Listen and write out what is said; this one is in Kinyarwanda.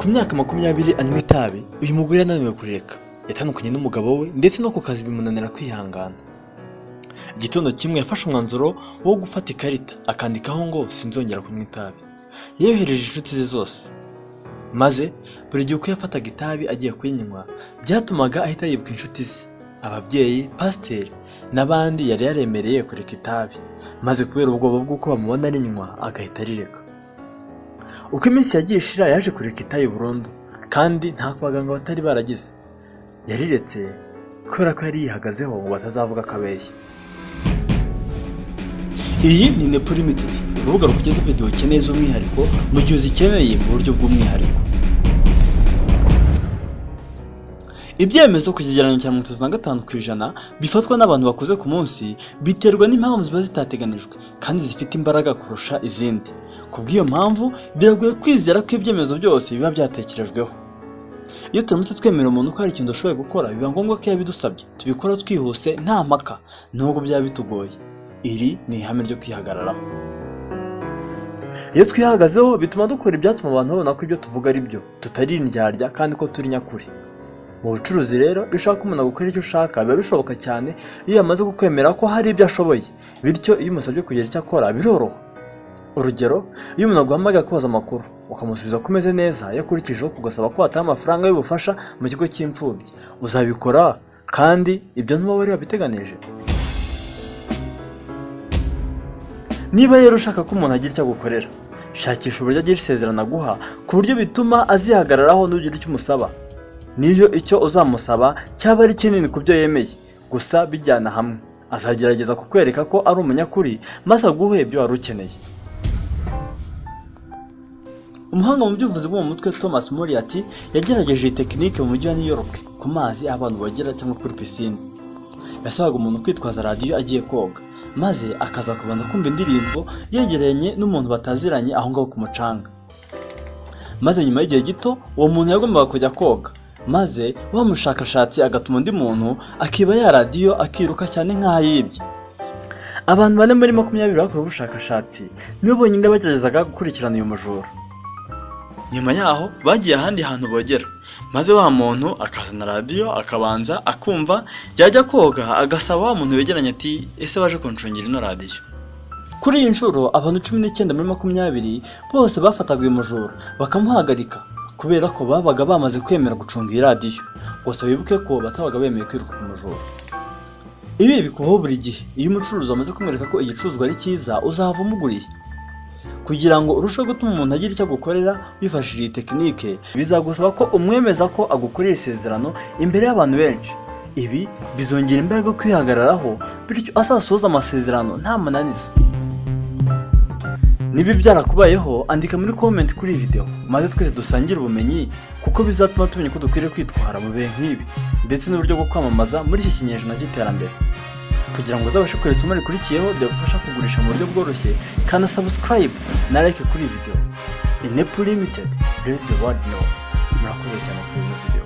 Ku myaka 20 anywa itabi, uyu mugore yananiwe kureka. Yatandukanye n'umugabo we ndetse no ku kazi bimunanira kwihangana. Igitondo kimwe yafashe umwanzuro wo gufata ikarita akandikaho ngo sinzongera kunywa itabi. Yohereje inshuti ze zose. Maze buri gihe uko yafataga itabi agiye kuyinywa byatumaga ahita yibuka inshuti ze, ababyeyi, pasiteri n'abandi yari yaremereye kureka itabi. Maze kubera ubwoba bw'uko bamubona arinywa agahita arireka. Uko iminsi yagiye ishira yaje kureka itabi burundu, kandi nta baganga batari baragize. Yariretse kubera ko yari yihagazeho ngo atazavuga akabeshya. Iyi ni Nepo Limited, urubuga rukugeza video ukeneye z'umwihariko mu gihe uzikeneye mu buryo bw'umwihariko. Ibyemezo ku kigereranyo cya 35% bifatwa n'abantu bakuze ku munsi biterwa n'impamvu ziba zitateganijwe kandi zifite imbaraga kurusha izindi. Kubw'iyo mpamvu biragoye kwizera ko ibyemezo byose biba byatekerejweho. Iyo turamutse twemera umuntu ko hari ikintu dushoboye gukora, biba ngombwa ko yabidusabye tubikora twihuse nta mpaka nubwo byaba bitugoye. Iri ni ihame ryo kwihagararaho. Iyo twihagazeho bituma dukora ibyatuma abantu babona ko ibyo tuvuga ari byo, tutari indyarya kandi ko turi nyakuri. Mu bucuruzi rero bishaka umuntu gukora icyo ushaka biba bishoboka cyane iyo yamaze kukwemera ko hari ibyo ashoboye, bityo iyo umusabye kugira icyo akora biroroha. Urugero, iyo umuntu aguhamagaye kubaza amakuru ukamusubiza ko umeze neza yakurikijeho kugasaba ko wataha amafaranga y'ubufasha mu kigo cy'imfubyi, uzabikora kandi ibyo ntuba wari wabiteganije. Niba rero ushaka ko umuntu agira icyo agukorera, shakisha uburyo agira isezerano aguha ku buryo bituma azihagararaho n'ugira icyo umusaba. Niyo icyo uzamusaba cyaba ari kinini ku byo yemeye, gusa bijyana hamwe. Azagerageza kukwereka ko ari umunyakuri maze aguhe ibyo wari ukeneye. Umuhanga mu by'ubuvuzi bwo mu mutwe Thomas Moriarty yagerageje iyi tekinike mu mujyi wa New York ku mazi abantu bagera cyangwa kuri pisine. Yasabaga umuntu kwitwaza radiyo agiye koga, maze akaza kubanza kumva indirimbo yegeranye n'umuntu bataziranye aho ngaho ku mucanga. Maze nyuma y'igihe gito uwo muntu yagombaga kujya koga, maze wa mushakashatsi agatuma undi muntu akiba ya radiyo akiruka cyane nk'aho yibye. Abantu bane muri 20 bakora ubushakashatsi nibo bonyine bageragezaga gukurikirana uyu mujura. Nyuma yaho bagiye ahandi hantu bogera, maze wa muntu akazana radiyo akabanza akumva, yajya koga agasaba wa muntu wegeranye ati ese waje kuncungira ino radiyo. Kuri iyi nshuro abantu 19 muri 20 bose bafataga uyu mujura bakamuhagarika kubera ko babaga bamaze kwemera gucunga iyi radiyo. Gusa wibuke ko batabaga bemeye kwiruka ku mujura. Ibi bikubaho buri gihe iyo umucuruzi amaze kumwereka ko igicuruzwa ari cyiza uzahava umuguriye. Kugira ngo urusheho gutuma umuntu agira icyo agukorera bifashishije iyi tekinike, bizagusaba ko umwemeza ko agukorera isezerano imbere y'abantu benshi. Ibi bizongera imbaraga yo kwihagararaho, bityo azasoza amasezerano nta mananiza. Niba byarakubayeho, andika muri comment kuri iyi video maze twese dusangire ubumenyi, kuko bizatuma tumenya ko dukwiriye kwitwara mu bihe nk'ibi ndetse n'uburyo bwo kwamamaza muri iki kinyejana cy'iterambere. Kugira ngo uzabashe kureba isomo rikurikiyeho ryagufasha kugurisha mu buryo bworoshye, kana subscribe na like kuri iyi video. Nepo Limited, let the world know. Murakoze cyane kuri iyi video.